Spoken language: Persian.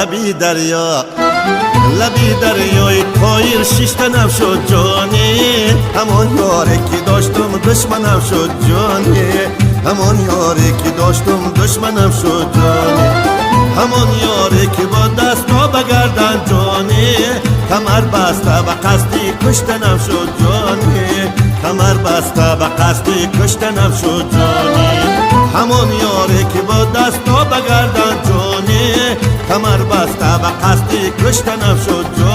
لبی دریا لبی دریای پایر شیشتنم شد جانی، همان یاری که داشتم دشمنم شد جانی، همان یاری که داشتم دشمنم شد جانی، همان یاری که با دستا بگردن جانی، کمر بسته و قصدی کشتنم شد جانی، کمر بسته و قصدی کشتنم شد جانی، همان یاری که با دستا بگردن جانی، کمر بسته و قصدی کشتنم شد جانی.